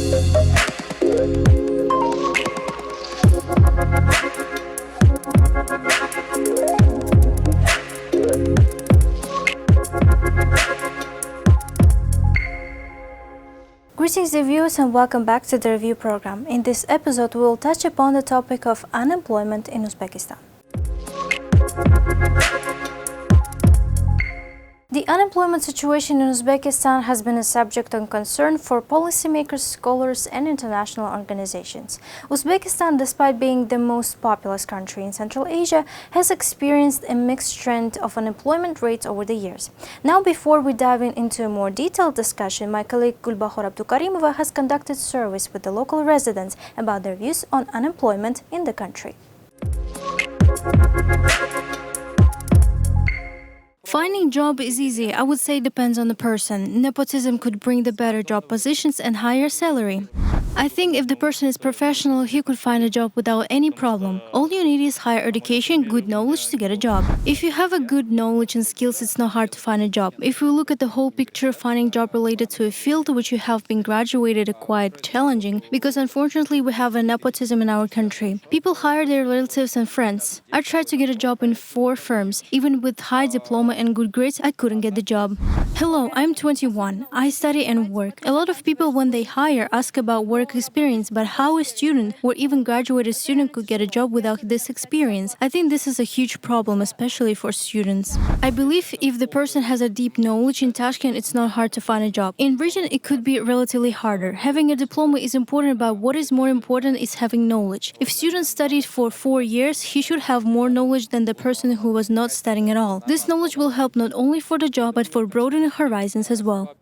Greetings viewers and welcome back to the review program. In this episode we will touch upon the topic of unemployment in Uzbekistan. The unemployment situation in Uzbekistan has been a subject of concern for policymakers, scholars and international organizations. Uzbekistan, despite being the most populous country in Central Asia, has experienced a mixed trend of unemployment rates over the years. Now, before we dive into a more detailed discussion, my colleague Gulbahor Abdukarimova has conducted surveys with the local residents about their views on unemployment in the country. Finding job is easy. I would say depends on the person. Nepotism could bring the better job positions and higher salary. I think if the person is professional, he could find a job without any problem. All you need is higher education, good knowledge to get a job. If you have a good knowledge and skills, it's not hard to find a job. If we look at the whole picture, finding job related to a field which you have been graduated is quite challenging because unfortunately we have a nepotism in our country. People hire their relatives and friends. I tried to get a job in 4 firms. Even with high diploma and good grades, I couldn't get the job. Hello, I'm 21. I study and work. A lot of people when they hire ask about work experience, but how a student or even graduated student could get a job without this experience? I think this is a huge problem, especially for students. I believe if the person has a deep knowledge in Tashkent, it's not hard to find a job. In region, it could be relatively harder. Having a diploma is important, but what is more important is having knowledge. If students studied for 4 years, he should have more knowledge than the person who was not studying at all. This knowledge will help not only for the job, but for broadening horizons as well.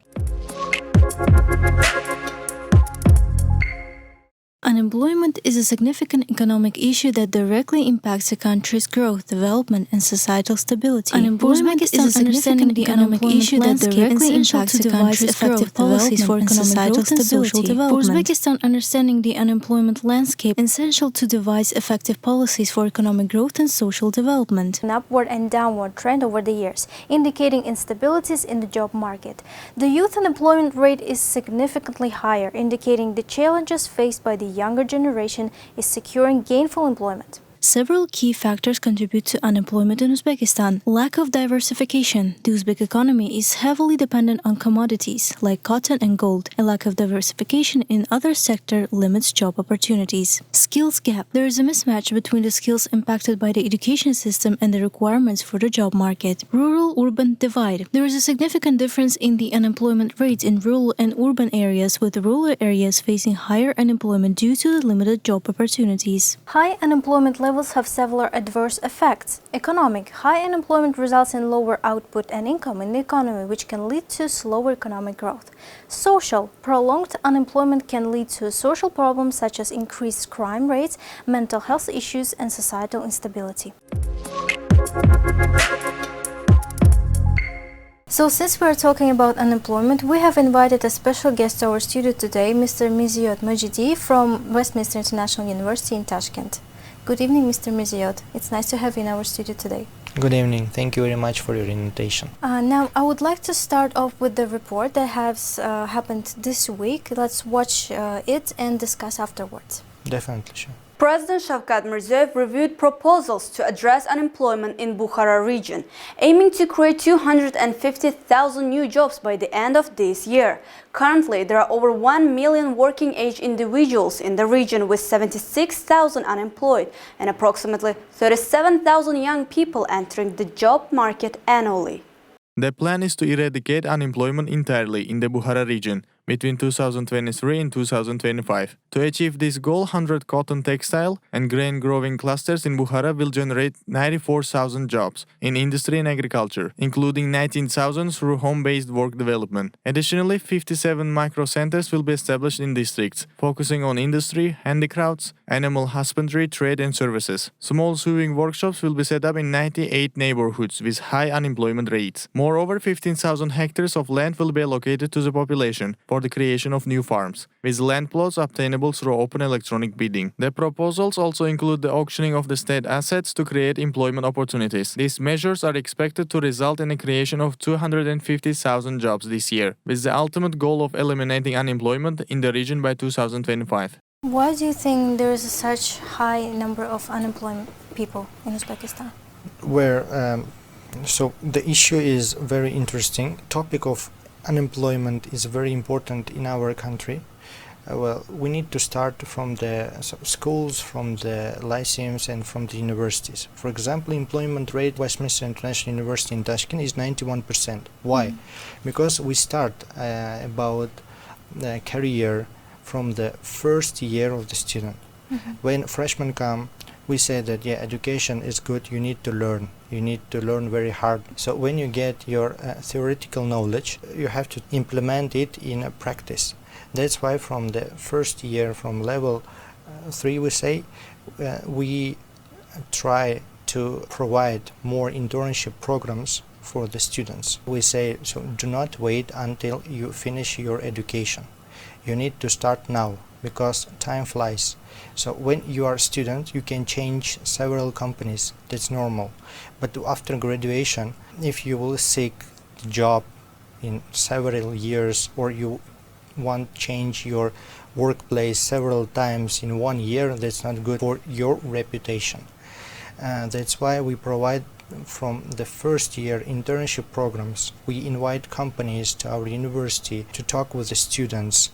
Unemployment is a significant economic issue that directly impacts a country's growth, development, and societal stability. Unemployment is a significant economic issue that directly impacts a country's effective policies for economic growth and social development. For Uzbekistan, understanding the unemployment landscape is essential to devise effective policies for economic growth and social development. An upward and downward trend over the years, indicating instabilities in the job market. The youth unemployment rate is significantly higher, indicating the challenges faced by the younger generation is securing gainful employment. Several key factors contribute to unemployment in Uzbekistan. Lack of diversification. The Uzbek economy is heavily dependent on commodities like cotton and gold. A lack of diversification in other sectors limits job opportunities. Skills gap. There is a mismatch between the skills impacted by the education system and the requirements for the job market. Rural-urban divide. There is a significant difference in the unemployment rates in rural and urban areas, with rural areas facing higher unemployment due to the limited job opportunities. High unemployment levels have several adverse effects. Economic. High unemployment results in lower output and income in the economy, which can lead to slower economic growth. Social. Prolonged unemployment can lead to social problems such as increased crime rates, mental health issues, and societal instability. So since we are talking about unemployment, we have invited a special guest to our studio today, Mr. Mizyot Majidi from Westminster International University in Tashkent. Good evening, Mr. Mizyot. It's nice to have you in our studio today. Good evening. Thank you very much for your invitation. Now, I would like to start off with the report that has happened this week. Let's watch it and discuss afterwards. Definitely, sure. President Shavkat Mirziyoyev reviewed proposals to address unemployment in Bukhara region, aiming to create 250,000 new jobs by the end of this year. Currently, there are over 1 million working-age individuals in the region, with 76,000 unemployed and approximately 37,000 young people entering the job market annually. The plan is to eradicate unemployment entirely in the Bukhara region between 2023 and 2025. To achieve this goal, 100 cotton, textile, and grain growing clusters in Bukhara will generate 94,000 jobs in industry and agriculture, including 19,000 through home-based work development. Additionally, 57 micro-centers will be established in districts, focusing on industry, handicrafts, animal husbandry, trade and services. Small sewing workshops will be set up in 98 neighborhoods with high unemployment rates. Moreover, 15,000 hectares of land will be allocated to the population for the creation of new farms, with land plots obtainable through open electronic bidding. The proposals also include the auctioning of the state assets to create employment opportunities. These measures are expected to result in the creation of 250,000 jobs this year, with the ultimate goal of eliminating unemployment in the region by 2025. Why do you think there is such high number of unemployed people in Uzbekistan? So the issue is very interesting. Topic of unemployment is very important in our country. We need to start from the schools, from the lyceums and from the universities. For example, employment rate Westminster International University in Tashkent is 91%. Why? Because we start about the career from the first year of the student. When freshmen come, we say that education is good, you need to learn. You need to learn very hard. So when you get your theoretical knowledge, you have to implement it in a practice. That's why from the first year, from level 3, we say, we try to provide more internship programs for the students. We say, so do not wait until you finish your education. You need to start now, because time flies. So when you are a student, you can change several companies. That's normal. But after graduation, if you will seek a job in several years, or you want to change your workplace several times in 1 year, that's not good for your reputation. That's why we provide from the first year internship programs. We invite companies to our university to talk with the students.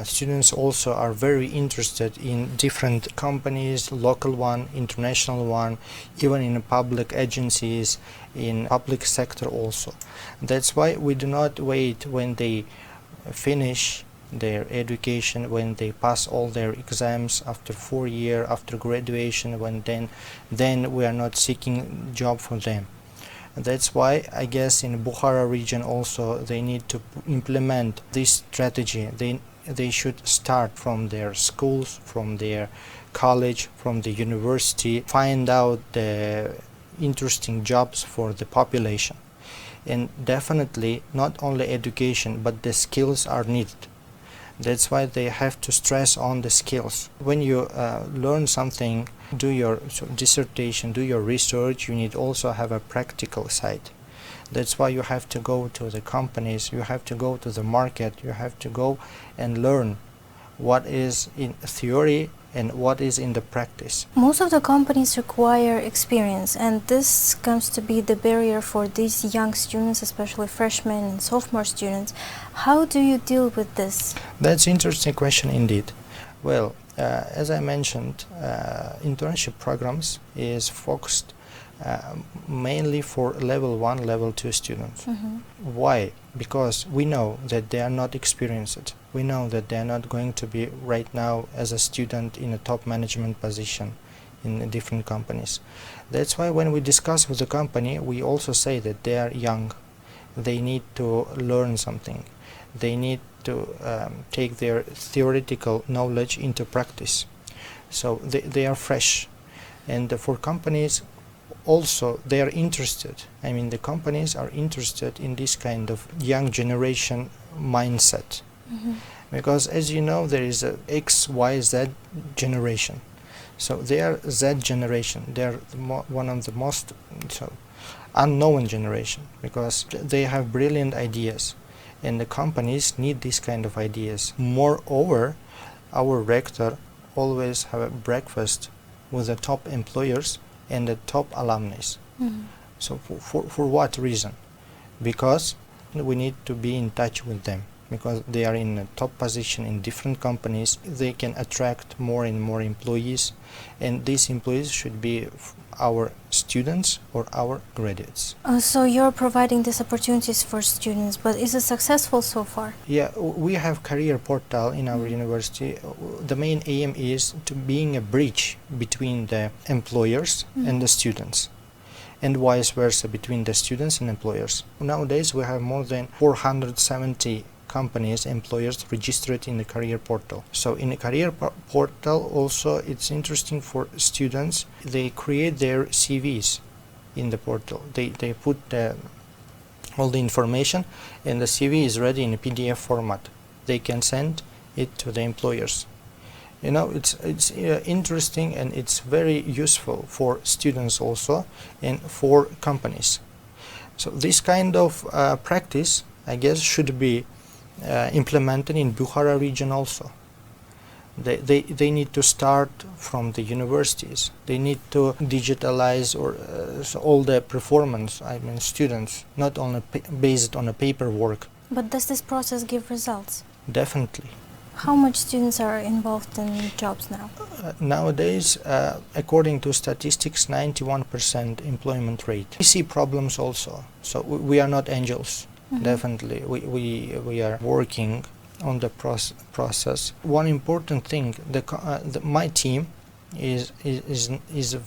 Students also are very interested in different companies, local one, international one, even in public agencies, in public sector also. That's why we do not wait when they finish their education, when they pass all their exams after 4 years after graduation, when then we are not seeking job for them. That's why I guess in Bukhara region also they need to implement this strategy. They should start from their schools, from their college, from the university, find out the interesting jobs for the population. And definitely not only education, but the skills are needed. That's why they have to stress on the skills. When you learn something, do your dissertation, do your research, you need also have a practical side. That's why you have to go to the companies, you have to go to the market, you have to go and learn what is in theory and what is in the practice. Most of the companies require experience, and this comes to be the barrier for these young students, especially freshmen and sophomore students. How do you deal with this? That's an interesting question indeed. Well, as I mentioned, internship programs is focused mainly for level 1, level 2 students. Why? Because we know that they are not experienced. We know that they are not going to be right now as a student in a top management position in different companies. That's why when we discuss with the company, we also say that they are young. They need to learn something. They need to take their theoretical knowledge into practice. So they are fresh. And for companies, also they are interested. I mean, the companies are interested in this kind of young generation mindset. Because as you know, there is a X, Y, Z generation. So they are Z generation. They are one of the most unknown generation, because they have brilliant ideas, and the companies need this kind of ideas. Moreover, our rector always have a breakfast with the top employers and the top alumni. So for what reason? Because we need to be in touch with them, because they are in a top position in different companies. They can attract more and more employees, and these employees should be our students or our graduates. So you're providing these opportunities for students, but is it successful so far? Yeah, we have career portal in our university. The main aim is to being a bridge between the employers and the students, and vice versa between the students and employers. Nowadays we have more than 470 companies, employers registered in the career portal. So in the career portal also it's interesting for students. They create their CVs in the portal. They put all the information, and the CV is ready in a PDF format. they can send it to the employers. You know, it's interesting, and it's very useful for students also and for companies. So this kind of practice, I guess, should be implemented in Bukhara region also. They need to start from the universities. They need to digitalize so all the performance, I mean students, not only based on a paperwork. But does this process give results? Definitely. How much students are involved in jobs now? Nowadays, according to statistics, 91% employment rate. We see problems also, so we are not angels. Definitely, we are working on the process. One important thing, my team is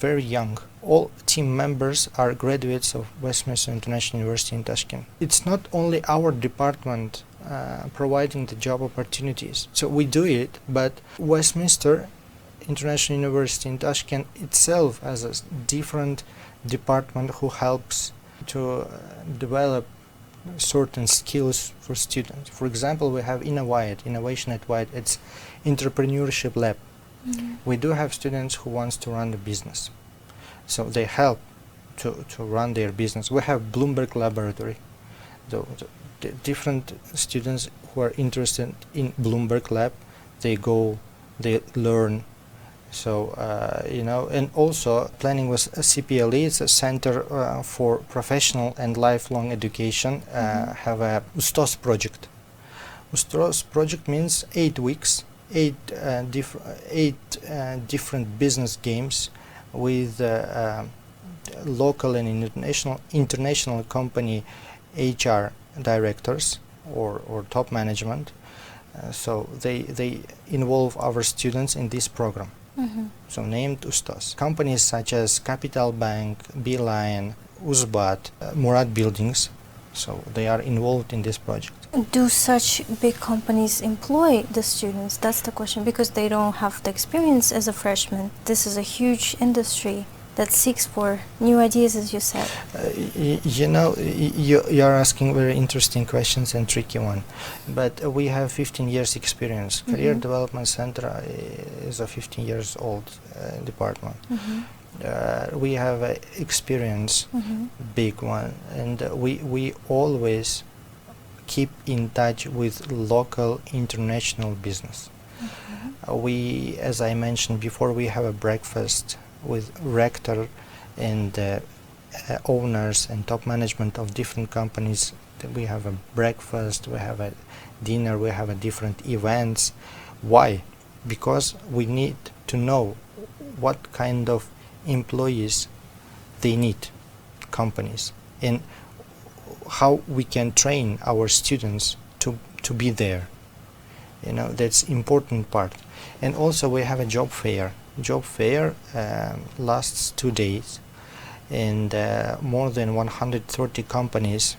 very young. All team members are graduates of Westminster International University in Tashkent. It's not only our department providing the job opportunities, so we do it, but Westminster International University in Tashkent itself has a different department who helps to develop certain skills for students. For example, we have Innovation at White. It's entrepreneurship lab. We do have students who wants to run the business, so they help to run their business. We have Bloomberg Laboratory. The different students who are interested in Bloomberg Lab, they go, they learn. So you know, and also planning with CPLE, it's a Center for Professional and Lifelong Education, have a Ustos project. Ustos project means 8 weeks, eight different business games with local and international company HR directors or top management. So they involve our students in this program. So named Ustas. Companies such as Capital Bank, Beeline, Uzbat, Murad Buildings, so they are involved in this project. Do such big companies employ the students? That's the question, because they don't have the experience as a freshman. This is a huge industry that seeks for new ideas, as you said. You know, you're asking very interesting questions and tricky one. But we have 15 years experience. Career Development Center is a 15 years old department. We have experience, big one, and we always keep in touch with local international business. We, as I mentioned before, we have a breakfast with rector and owners and top management of different companies. We have a breakfast, we have a dinner, we have a different events. Why? Because we need to know what kind of employees they need, companies, and how we can train our students to be there. You know, that's important part. And also we have a job fair. Job fair lasts 2 days, and more than 130 companies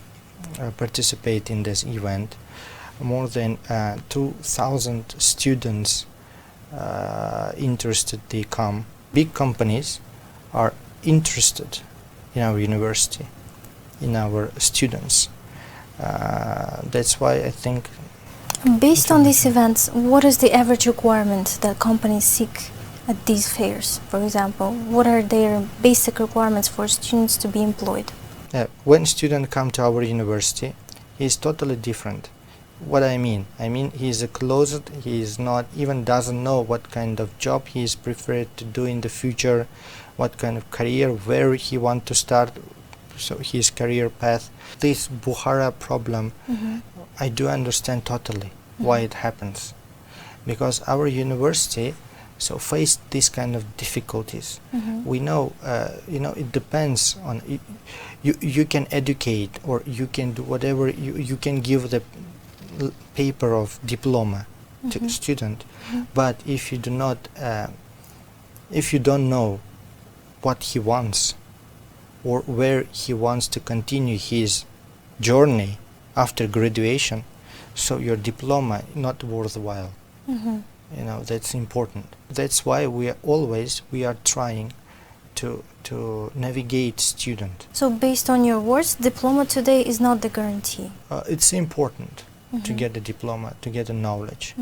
participate in this event. More than 2,000 students interested, they come. Big companies are interested in our university, in our students. That's why I think. Based on these events, what is the average requirement that companies seek at these fairs? For example, what are their basic requirements for students to be employed? When students come to our university, he is totally different. What I mean he is closed, he is not even doesn't know what kind of job he is preferred to do in the future, what kind of career, where he want to start, so his career path. This Bukhara problem, I do understand totally why it happens, because our university faced this kind of difficulties. We know, it depends on you can educate, or you can do whatever, you can give the paper of diploma to student, but if you do not, if you don't know what he wants or where he wants to continue his journey after graduation, so your diploma not worthwhile. You know, that's important. That's why we are trying to navigate student. So based on your words, diploma today is not the guarantee. It's important. to get a diploma, to get a knowledge.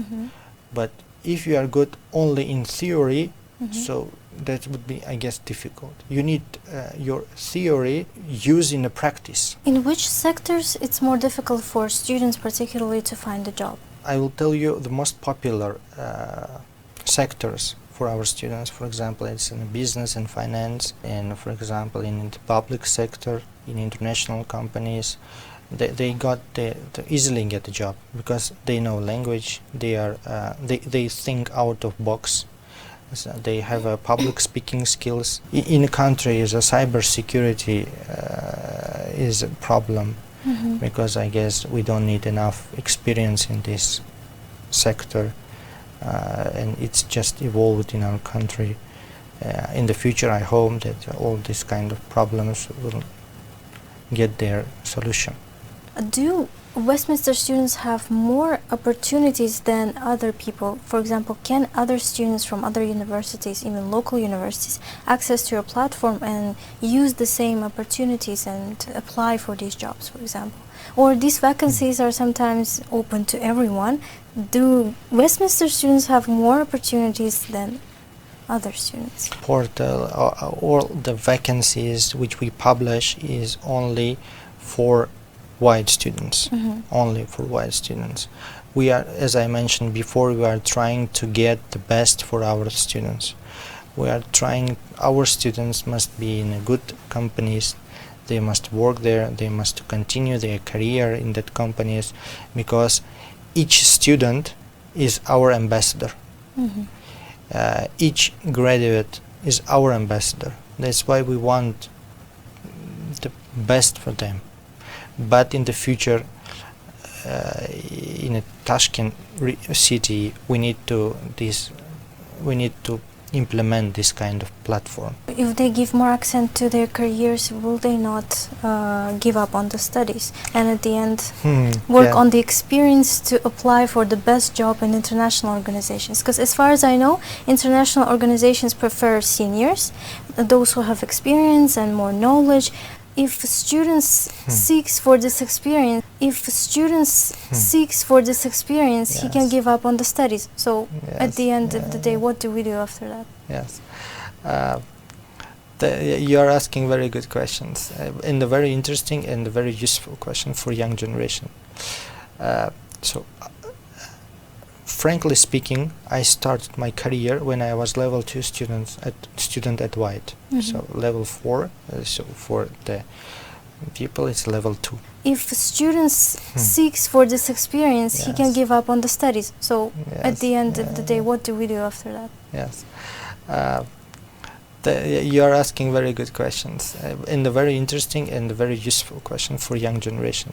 But if you are good only in theory, so that would be, I guess, difficult. You need your theory used in a practice. In which sectors it's more difficult for students particularly to find a job? I will tell you the most popular sectors for our students. For example, it's in business and finance, and for example in the public sector, in international companies. They easily get a job because they know language. They think out of box. So they have public speaking skills. In a country, the cybersecurity is a problem because I guess we don't need enough experience in this sector, and it's just evolved in our country. In the future, I hope that all these kind of problems will get their solution. Do Westminster students have more opportunities than other people? For example, can other students from other universities, even local universities, access to your platform and use the same opportunities and apply for these jobs, for example? Or these vacancies are sometimes open to everyone. Do Westminster students have more opportunities than other students? Portal, all the vacancies which we publish is only for white students, only for white students. We are, as I mentioned before, we are trying to get the best for our students. We are trying, our students must be in good companies, they must work there, they must continue their career in that companies, because each student is our ambassador. Each graduate is our ambassador. That's why we want the best for them. But in the future, in a Tashkent city, we need to implement this kind of platform. If they give more accent to their careers, will they not give up on the studies and at the end work on the experience to apply for the best job in international organizations? Because as far as I know, international organizations prefer seniors, those who have experience and more knowledge. If students seeks for this experience, he can give up on the studies. So at the end of the day, what do we do after that? Yes, you are asking very good questions, and a very interesting and a very useful question for young generation. Frankly speaking, I started my career when I was level 2 student at White. So level 4, so for the people it's level 2. If students seeks for this experience, he can give up on the studies. So at the end of the day, what do we do after that? Yes, you are asking very good questions, and a very interesting and a very useful question for young generation.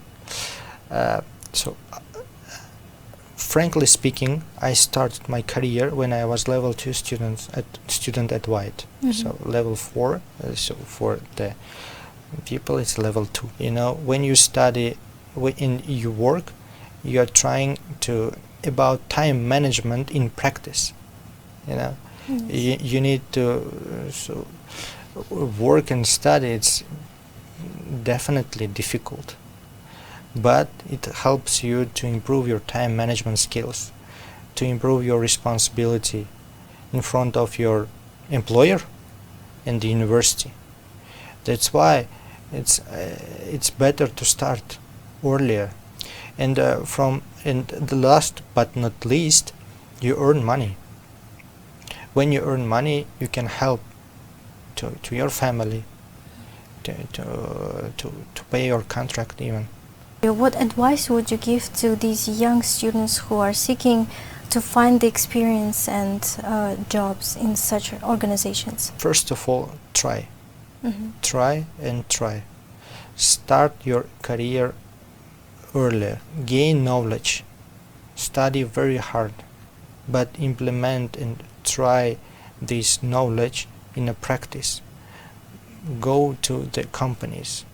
Frankly speaking, I started my career when I was level 2 student at White. So level 4, so for the people it's level 2. You know, when you study, when you work, you are trying to about time management in practice. You know, you need to work and study. It's definitely difficult, but it helps you to improve your time management skills, to improve your responsibility in front of your employer and the university. That's why it's better to start earlier. And the last but not least, you earn money. When you earn money, you can help to your family, to pay your contract even. What advice would you give to these young students who are seeking to find the experience and jobs in such organizations? First of all, try. Try and try. Start your career earlier. Gain knowledge. Study very hard, but implement and try this knowledge in a practice. Go to the companies.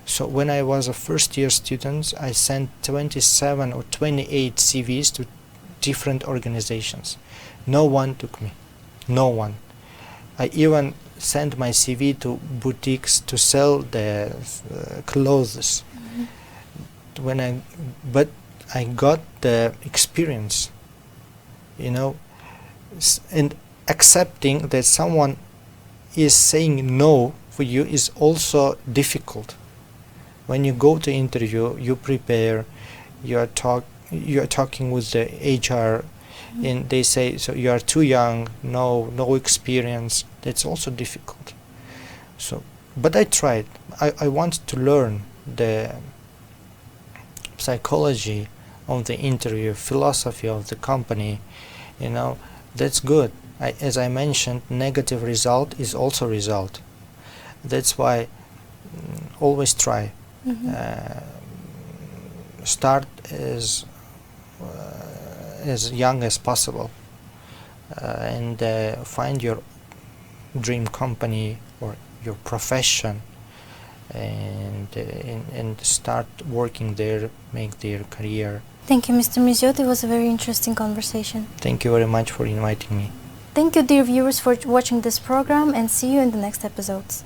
So when I was a first year student, I sent 27 or 28 CVs to different organizations. No one took me. No one. I even sent my CV to boutiques to sell the clothes. But I got the experience, and accepting that someone is saying no for you is also difficult. When you go to interview, you prepare, you are talking with the HR, and they say, so you are too young, no experience. That's also difficult. So, but I tried. I want to learn the psychology of the interview, philosophy of the company. That's good. As I mentioned, negative result is also result. That's why always try. Start as young as possible, and find your dream company or your profession, and start working there, make their career. Thank you, Mr. Mizyot. It was a very interesting conversation. Thank you very much for inviting me. Thank you, dear viewers, for watching this program, and see you in the next episodes.